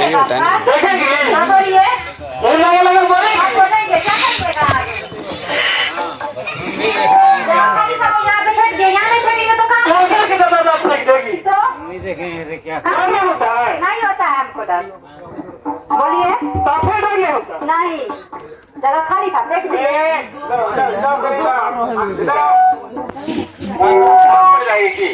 नहीं होता है ना। देखेंगे बोलिए लगा बोले आप बोलेंगे क्या करिएगा खाली सब यहाँ पे फेंक दिए यहाँ नहीं फेंकेंगे तो कहाँ के दादा आप फेंक देगी तो नहीं देखेंगे क्या नहीं होता है नहीं होता है हमको डर बोलिए साफे डर नहीं होता नहीं जगह खाली था फेंक दिए जाएगी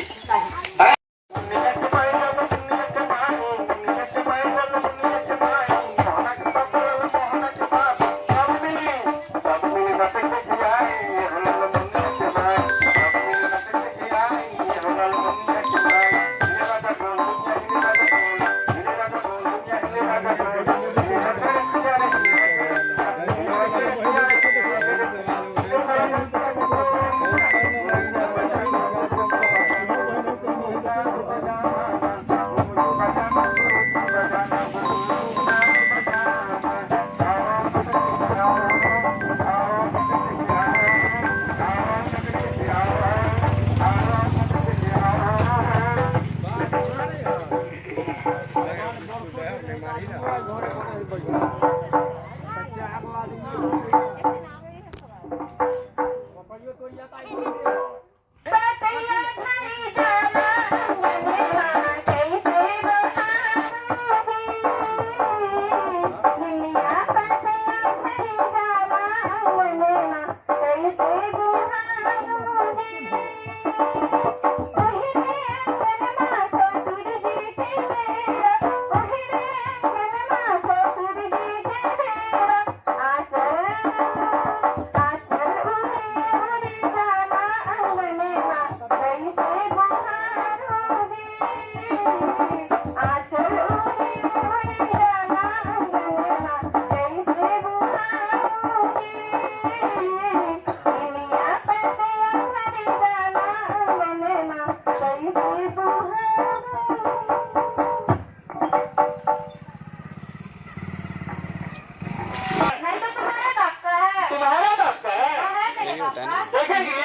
नहीं होता है ना। देखेंगे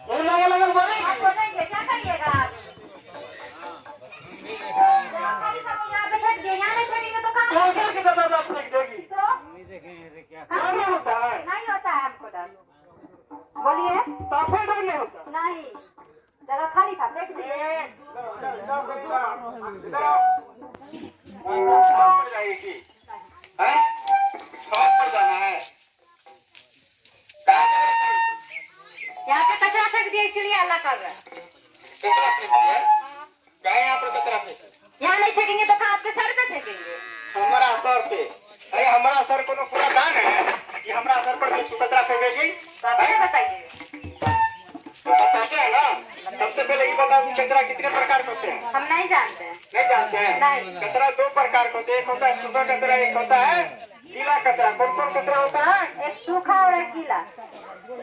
बोलिए लगा बोले आप बोलेंगे क्या करिएगा खाली सब यहाँ पे फेंक दिए यहाँ नहीं फेंकेंगे तो कहाँ के दादा आप फेंक देगी तो नहीं देखेंगे क्या नहीं होता है नहीं होता है हमको डर बोलिए साफे डर नहीं होता नहीं जगह खाली था फेंक दिए जाएगी जाना है यहाँ पे कचरा फेंक दिया इसलिए अल्लाह कर रहा है कचरा फेंक दिया क्या यहाँ पर कचरा फेंक यहाँ नहीं फेंकेंगे तो कहाँ आपके सर पे फेंकेंगे हमारा सर पे अरे हमारा सर को पूरा दान है कि हमारा सर पर कचरा फेंकेगी तो आप ही बताइए बताते हैं ना सबसे पहले ये बताओ कि कचरा कितने प्रकार के होते हैं हम नहीं जानते हैं नहीं जानते हैं नहीं। कचरा दो प्रकार के होते हैं एक होता है सूखा कचरा एक होता है गीला कचरा कौन कौन कचरा होता है एक सूखा और एक गीला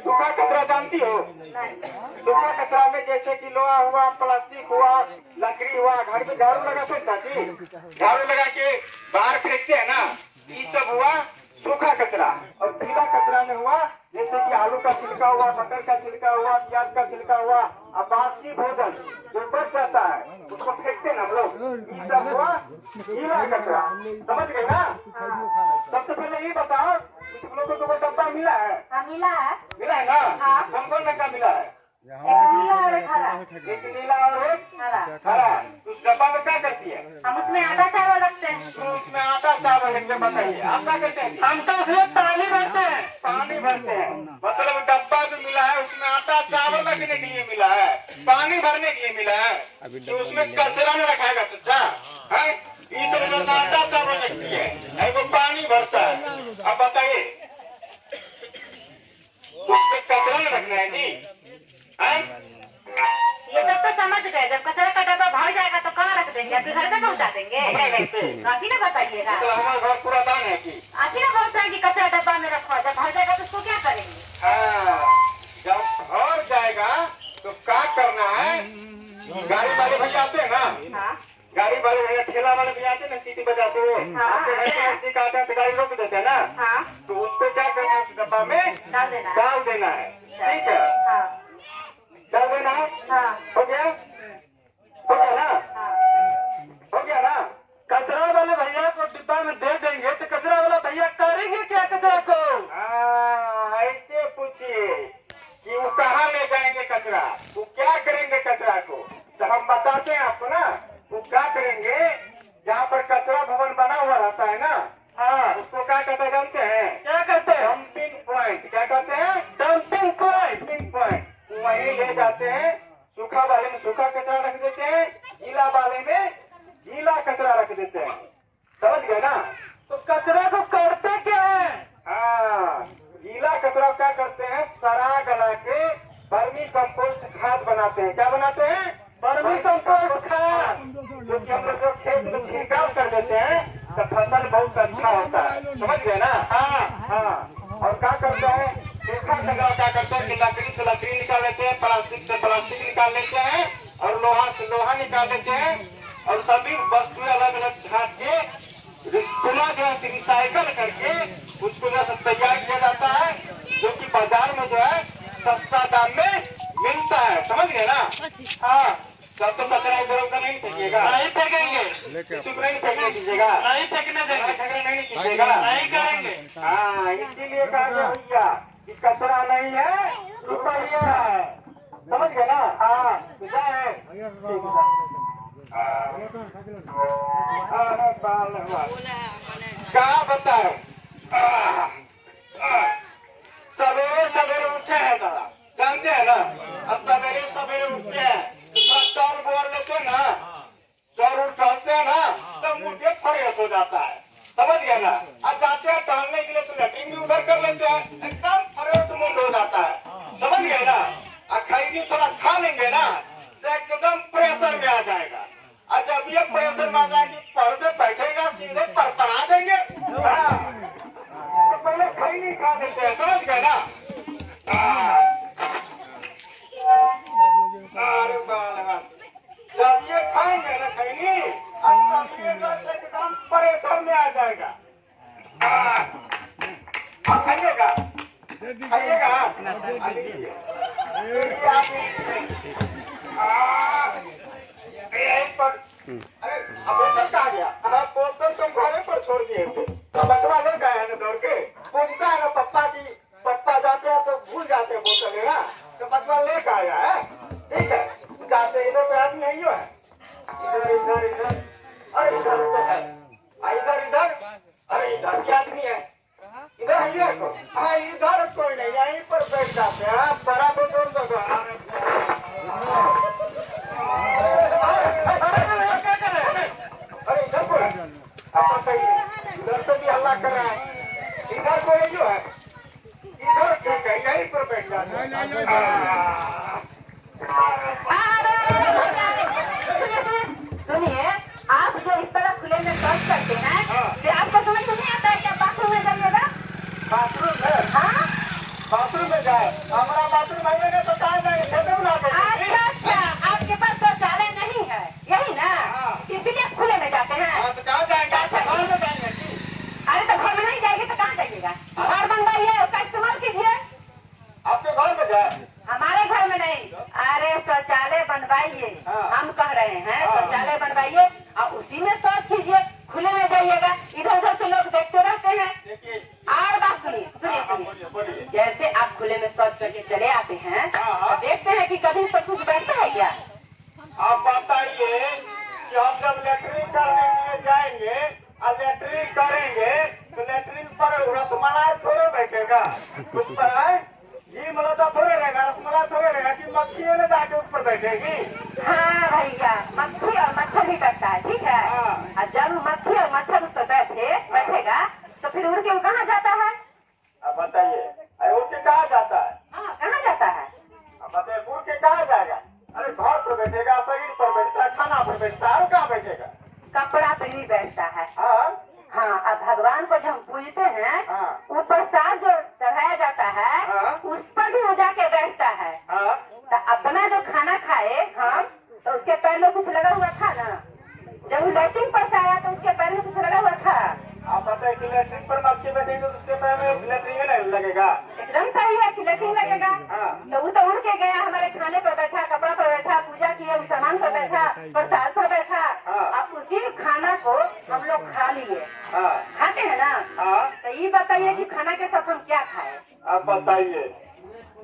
सूखा कचरा जानती हो नहीं सूखा कचरा में जैसे कि लोहा हुआ प्लास्टिक हुआ लकड़ी हुआ घर में झाड़ू लगाते हैं चाची झाड़ू लगा के बाहर फेंकते हैं ना ये सब हुआ सूखा कचरा और गीला कचरा में हुआ जैसे कि आलू का छिलका हुआ मटर का छिलका हुआ प्याज का छिलका हुआ और बासी भोजन जो बच जाता है उसको फेंकते हैं ना हम लोग ये सब हुआ गीला कचरा समझ गए ना सबसे पहले ये बताओ तुम लोगों को डब्बा मिला है हाँ मिला है मिला है ना हाँ। कौन कौन रंग का मिला है एक नीला और एक हरा एक नीला और एक हरा हरा उस डब्बा में क्या करती है हम उसमें आटा चावल रखते हैं तो उसमें आटा चावल रख के बताइए आप क्या करते हैं हम तो उसमें पानी भरते हैं पानी भरते हैं मतलब डब्बा जो मिला है उसमें आटा चावल रखने के लिए मिला है पानी भरने के लिए मिला है तो उसमें कचरा में रखाएगा चाचा है इस वजह से आटा चावल रखती है वो पानी भरता है अब बताइए उसमें कचरा में रखना है जी ये सब तो समझ गए जब कचरा का डब्बा भर जाएगा तो कहाँ रख देंगे आपके घर पे पहुँचा देंगे आप ही ना बताइएगा तो हमारा घर पूरा दान है कि आप ही ना बोलते हैं कि कचरा डब्बा में रखो जब भर जाएगा तो उसको क्या करेंगे जब भर जाएगा तो क्या करना है गाड़ी वाले भैया आते हैं ना हाँ गाड़ी वाले भैया ठेला वाले भैया आते हैं ना सीटी बजाते हुए हाँ। आपके घर के नजदीक आते हैं तो गाड़ी रोक देते हैं ना हाँ तो उस पे क्या करना है उस डब्बा में डाल देना है डाल देना है ठीक है हाँ डाल देना है हाँ हो गया ना हाँ हो गया ना कचरा वाले बताते हैं आपको ना, वो क्या करेंगे, जहाँ पर कचरा भवन बना हुआ रहता है ना, हाँ, उसको क्या कहते हैं जानते हैं? क्या कहते हैं? Dumping point. क्या कहते हैं? Dumping point. Dumping point. वहीं ले जाते हैं, सूखा वाले में सूखा कचरा रख देते हैं, गीला वाले में गीला कचरा रख देते हैं। समझ गए ना? तो कचरा को करते क्या है? हाँ, गीला कचरा क्या करते हैं, सड़ा गला के वर्मी कंपोस्ट खाद बनाते हैं। क्या बनाते हैं? वर्मी कंपोस्ट खाद, जो कि हम लोग जो खेत में छिड़काव कर देते हैं तो फसल बहुत अच्छा होता है। समझ गए ना? हाँ हाँ। और क्या करते हैं, सूखा कचरा क्या करते हैं कि लकड़ी से लकड़ी निकाल लेते हैं, प्लास्टिक से प्लास्टिक निकाल लेते हैं, और लोहा से लोहा निकाल लेते हैं, और सभी वस्तुएं अलग अलग छाट के पुनः जो है रिसाइकल करके उसको जो है तैयार किया जाता है, जो कि बाजार में जो है सस्ता दाम में मिलता है। समझ गए ना? हाँ, तब तो कचरा इधर उधर नहीं फेंकिएगा, नहीं फेंकेंगे, किसी को नहीं फेंकने दीजिएगा, नहीं फेंकने देंगे, झगड़ा नहीं कीजिएगा, नहीं करेंगे। हाँ, इसीलिए कहा गया भैया कि कचरा नहीं है, रुपया है। समझ गए ना? हाँ, क्या बताए, सवेरे सवेरे उठे हैं दादा, जानते हैं ना? अब सवेरे सवेरे उठते हैं तो चावल बोर लेते हैं ना, चावल उठाते हैं ना, तब मुझे फ्रेश हो जाता है। समझ गए ना? अब जाते हैं टहलने के लिए तो लेटरिन भी उधर कर लेते हैं, एकदम फ्रेश मूड हो जाता है। समझ गए ना? और खरीदी थोड़ा खा लेंगे ना तो एकदम प्रेशर में आ जाएगा, और जब ये प्रेशर में आ जाएगी पर से बैठेगा सीधे परपरा देंगे। हाँ, तो पहले खैनी खा लेते हैं। समझ गए ना? अरे बाल, जब ये खाएंगे ना खैनी, अब ये एकदम प्रेशर में आ जाएगा। खाइएगा खाइएगा, अरे बोतल कहाँ गया? बोतल तुम घरे पर छोड़ दिए थे, तो बचवा ले गए है ना दौड़ के, पूछता है ना पप्पा की, पप्पा जाते हैं तो भूल जाते हैं बोतल लेना, तो बचवा लेकर आया है। ठीक है, जाते इधर पे आदमी है, इधर इधर इधर, अरे इधर तो है, इधर इधर, अरे इधर क्या आदमी है, इधर है को? हाँ, इधर कोई नहीं, यहीं पर बैठ जाते हैं। बड़ा बुजुर्ग अरे इधर कोई, इधर से भी हल्ला कर रहा है, इधर कोई जो है, इधर ठीक है, यहीं पर बैठ जाते हैं। सुनिए, आप जो इस तरह खुले में शौच करते हैं, फिर आपको समझ में नहीं आता है क्या बाथरूम में जाइएगा? बाथरूम में? हाँ, बाथरूम में जाए, हमारा बाथरूम आइएगा तो कहाँ जाएंगे? अच्छा, आपके पास शौचालय नहीं है, यही ना? इसीलिए खुले में जाते हैं। तो कहाँ जाएंगे? घर में जाएंगे। अरे तो घर में नहीं जाएंगे तो कहाँ जाइएगा? घर बनवाइए, उसका इस्तेमाल कीजिए। आपके घर में जाए? हमारे घर में नहीं, अरे शौचालय बनवाइए, हम कह रहे हैं शौचालय बनवाइए और उसी में शौच कीजिए, खुले में जाइएगा, इधर उधर से लोग देखते रहते हैं। और बात सुनिए सुनिए सुनिए, जैसे आप खुले में शौच करके चले आते हैं तो देखते हैं कि कभी सब कुछ बैठता है क्या? आप बताइए कि हम जब लेटरिन करने के लिए जाएंगे और लेटरिन करेंगे तो लेटरिन पर रसमलाई थोड़े बैठेगा, उस पर है घी मलाता थोड़े रहेगा, रसमलाई थोड़े रहेगा, कि मक्खी ने जाके उस पर बैठेगी। हाँ भैया, मक्खी और मच्छर भी बैठता है, ठीक है? और जब मक्खी और मच्छर उस पर बैठेगा तो फिर उड़ के वो कहाँ जाता है? अब बताइए, अरे उड़ के कहाँ जाता है? हाँ, कहाँ जाता है? अब बताइए, उड़ के कहाँ जाएगा? अरे घर पर बैठेगा, शरीर पर बैठता है, खाना पर बैठता है, और कहाँ बैठेगा? कपड़ा पर भी बैठता है। हाँ हाँ, अब भगवान को जब हम पूजते हैं, वो प्रसाद जो चढ़ाया जाता है, उस पर भी वो जाके बैठता है। तो अपना जो खाना खाए हम, तो उसके पैर में कुछ लगा हुआ था ना? जब वो लैट्रिन पर से आया तो उसके पैर में कुछ लगा हुआ था? आप बताए कि लैट्रिन पर मक्खी बैठेगी तो उसके पैर में लैट्रिन नहीं लगेगा? एकदम सही है कि लैट्रिन लगेगा। तो वो तो उड़ के गया, हमारे खाने पर बैठा, कपड़ा पर बैठा, पूजा किया, उस सामान पर बैठा, प्रसाद पर बैठा। अब उसी खाना को हम लोग खा लिए, खाते हैं ना? तो ये बताइए कि खाना के साथ हम क्या खाए? आप बताइए,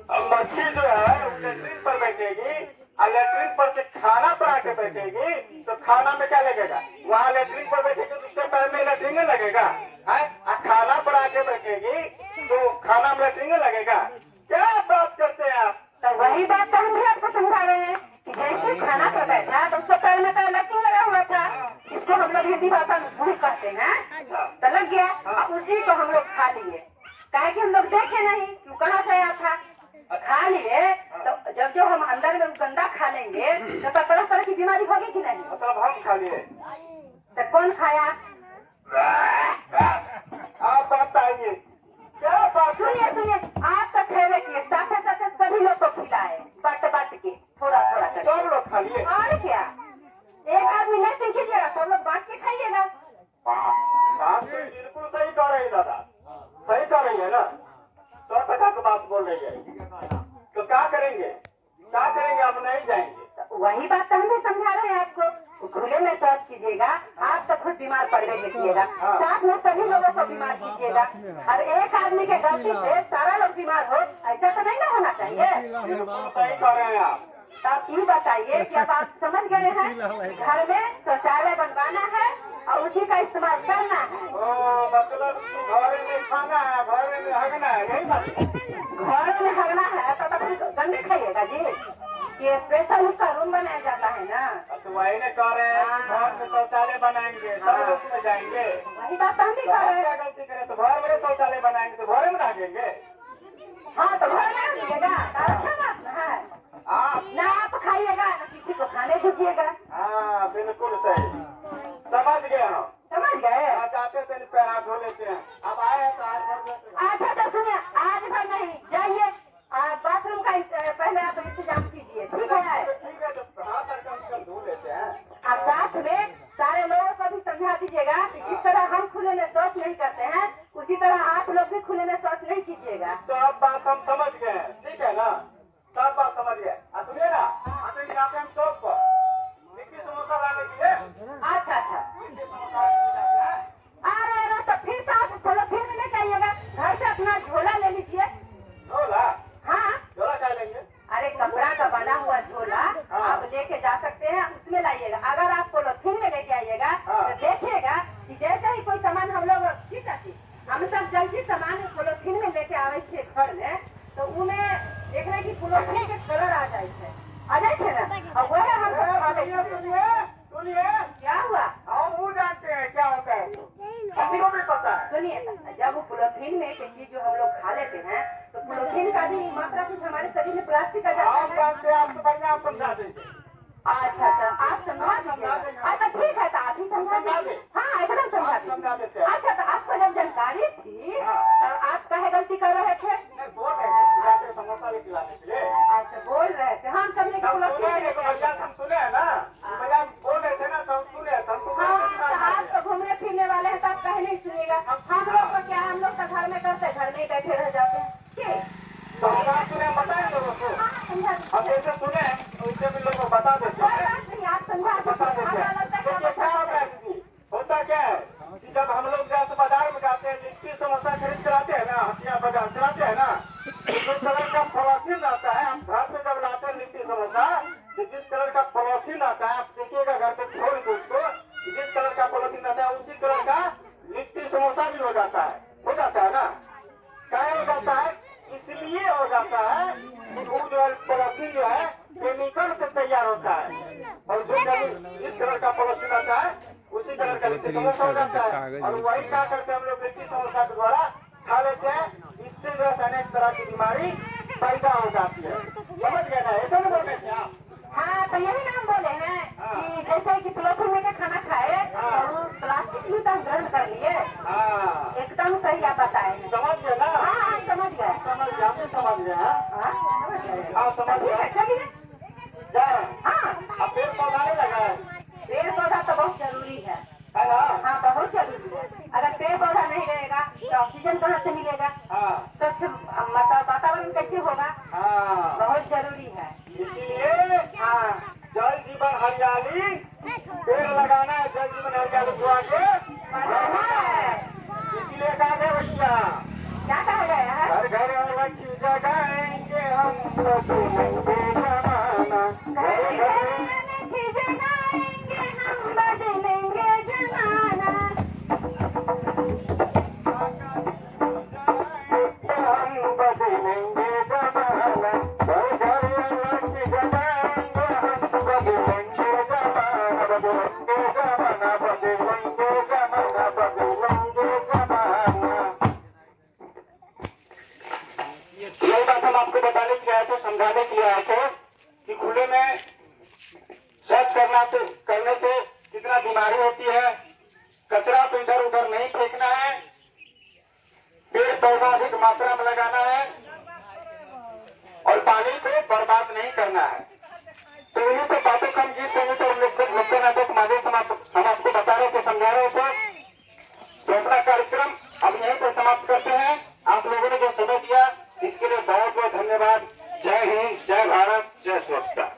अब मक्खी जो है लैट्रिन पर बैठेगी और लेटरिन पर से खाना पर आके बैठेगी तो खाना में क्या लगेगा? वहाँ लेटरिन पर बैठेगी तो उसके पैर में लेटरिन लगेगा है? और खाना पर आके बैठेगी तो खाना में लेटरिन लगेगा? क्या बात करते हैं आप? तो वही बात तो हम भी आपको समझा रहे हैं कि जैसे खाना पर बैठा तो उसके पैर में तो लट्टू लगा हुआ था, इसको हम लोग हिंदी भाषा में भूल कहते हैं, तो लग गया और उसी को हम लोग खा लिए। काहे कि हम लोग देखे नहीं कि वो कहाँ से आया था, खा लिए तो जब हम अंदर में गंदा खा लेंगे तो तरह तरह की बीमारी होगी कि नहीं? मतलब हम खा लिए। तो कौन खाया? आप बताइए क्या बात? सुनिए सुनिए, आप तो खेवे किए, साथे साथे सभी लोग को खिलाए, बट के थोड़ा थोड़ा करके। सब लोग खा लिए। और क्या, एक आदमी नहीं तो खींचिएगा, सब लोग बांट के खाइएगा। बात तो बिल्कुल सही कर रही है दादा, सही कर रही है ना, 100% की बात बोल रही है। तो क्या करेंगे, क्या करेंगे? आप नहीं जाएंगे। तो वही बात तो हम भी समझा रहे हैं आपको, खुले में शौच कीजिएगा, आप तो खुद बीमार पड़ने कीजिएगा, साथ में सभी लोगों को बीमार कीजिएगा। और एक आदमी के गलती से सारा लोग बीमार हो, ऐसा तो नहीं ना होना चाहिए। बिल्कुल सही कर रहे हैं आप। तब ये बताइए कि अब आप समझ गए हैं, घर में शौचालय बनवाना है और उसी का इस्तेमाल करना है। ओ, मतलब घर में खाना है, घर में हगना है, यही बात है। घर में हगना है तो फिर गंदे खाइएगा जी, ये स्पेशल उसका रूम बनाया जाता है ना। तो वही ने कह रहे हैं कि घर में शौचालय बनाएंगे, सब लोग उसमें जाएंगे। वही बात हम भी तो कर हम रहे क्या हैं। गलती करें? तो घर में शौचालय बनाएंगे तो घर में रखेंगे। हाँ तो घर में रखिएगा, तो अच्छा बात ना है। ना आप खाइएगा ना किसी को खाने दीजिएगा। हाँ बिल्कुल सही, समझ गए हम। समझ गए? आप जाते थे पैर हाथ धो लेते हैं, अब आए हैं तो हाथ धो लेते हैं। अच्छा तो सुनिए, आज भर नहीं जाइए, बाथरूम का पहले आप इंतजाम कीजिए, ठीक है? ठीक है, तो हाथ करके धो लेते हैं। और साथ में सारे लोगों को भी समझा दीजिएगा कि जिस तरह हम खुले में शौच नहीं करते हैं उसी तरह आप लोग भी खुले में शौच नहीं कीजिएगा। सब बात हम समझ गए हैं, ठीक है ना, सब बात समझ गए। सुनिए ना, आते हैं हम चौक पर लिट्टी समोसा लाने के लिए। अच्छा अच्छा, लिट्टी समोसा जाते हैं। अरे तो फिर तो आप पॉलिथीन में लेके आइएगा, घर से अपना झोला ले लीजिए। झोला? हाँ, झोला क्या लेंगे? अरे कपड़ा का बना हुआ झोला आप लेके जा सकते हैं, उसमें लाइएगा। अगर आप पॉलिथीन में लेके आइएगा तो देखिएगा कि जैसे ही कोई सामान हम लोग हम सब जल्दी सामान पॉलिथीन में लेके आवे छे घर में, तो उनमें देख रहे कि पॉलिथीन के कलर आ जाए थे, आ जाए थे ना, और वह हम सब खा लेते हैं। सुनिए, क्या हुआ? हम वो जानते हैं क्या होता है, किसी को भी पता है। सुनिए, जब वो पॉलिथीन में की चीज जो हम लोग खा लेते हैं तो पॉलिथीन का भी मात्रा कुछ हमारे शरीर में प्लास्टिक का जाता हम है। जानते हैं, आपसे बढ़िया आप समझा देंगे। अच्छा अच्छा, आप समझा दीजिए। अच्छा ठीक है, तो आप ही समझा दीजिए। हाँ एकदम समझा समझा दीजिए। देते हैं। अच्छा तो आपको जब जानकारी थी तो आप काहे गलती कर रहे थे? नहीं, बोल रहे हैं खिलाते समोसा भी खिलाने के लिए। अच्छा बोल रहे थे, हम समझे कि हम सुने पॉलिथीन हैं, में तो लेके भैया आए। हम सुने हैं ना, भैया बोल रहे थे ना, तो हम सुने हैं, तो हमको हाँ तो आप तो घूमने फिरने वाले हैं तो आप कहे नहीं सुनिएगा। हम लोग को क्या, हम लोग तो घर में करते, घर में ही बैठे रह जाते हैं। ठीक, तो हम आप सुने, बताएं लोगों को। हाँ समझा दीजिए। हम जैसे सुने वैसे भी लोगों को बता देते कोई हैं, बात नहीं, आप समझा बता दीजिए। देते हमारा हैं। लगता है कि देखिए क्या होता है दीदी, होता क्या है कि जब हम लोग जैसे बाजार में जाते हैं, लिट्टी समोसा खरीद कर आते हैं ना, हटिया बाजार चलाते हैं ना, तो जिस कलर का पॉलिथीन आता है, आप घर पे जब लाते हैं लिट्टी समोसा, तो जिस कलर का पॉलिथीन आता है, आप देखिएगा घर पे छोड़ के उसको, जिस कलर का पॉलिथीन आता है उसी कलर का लिट्टी समोसा भी हो जाता है ना। क्या हो जाता है? इसलिए हो जाता है कि वो जो पॉलिथीन जो है केमिकल से तैयार होता है, और जो जिस कलर का पॉलिथीन आता है उसी कलर का लिट्टी समोसा हो जाता है। और वही क्या करते हैं हम लोग लिट्टी समोसा के द्वारा खा लेते हैं, इससे जो है अनेक तरह की बीमारी पैदा हो जाती है। समझ गए ना, ऐसा नहीं बोलते थे आप? हाँ तो यही ना हम बोले हैं कि जैसे कि पॉलिथीन में का खाना खाए तो प्लास्टिक भी तो हम ग्रहण कर लिए। हाँ, एकदम सही आप बताए हैं। समझ गए ना? हाँ हाँ समझ गए। समझ गए, हम भी समझ गए। हाँ, हाँ समझ गए। हाँ, समझ ठीक है, गए। चलिए। जाए, हाँ, अब पेड़ पौधा नहीं लगा है पेड़ पौधा तो बहुत जरूरी है। ना? हाँ बहुत जरूरी है। अगर पेड़ पौधा नहीं रहेगा तो ऑक्सीजन कहाँ से मिलेगा? हाँ, स्वच्छ मतलब वातावरण कैसे होगा? हाँ, बहुत जरूरी है। इसीलिए हाँ जल जीवन हरियाली, पेड़ लगाना है, जल जीवन हरियाली को आगे बढ़ाना है। इसीलिए कहा गया भैया, क्या कहा गया है? घर घर अलग जगाएंगे हम, तो देंगे जमाना, घर करने से कितना बीमारी होती है। कचरा तो इधर उधर नहीं फेंकना है, पेड़ पौधा अधिक मात्रा में लगाना है और पानी को बर्बाद नहीं करना है। तो इन्हीं सब बातों का हम गीत संगीत और नुक्कड़ नाटक के माध्यम से हम आपको बता रहे थे, समझा रहे थे। तो अपना कार्यक्रम अब यहीं पर समाप्त करते हैं। आप लोगों ने जो समय दिया इसके लिए बहुत बहुत धन्यवाद। जय हिंद, जय भारत, जय स्वच्छता।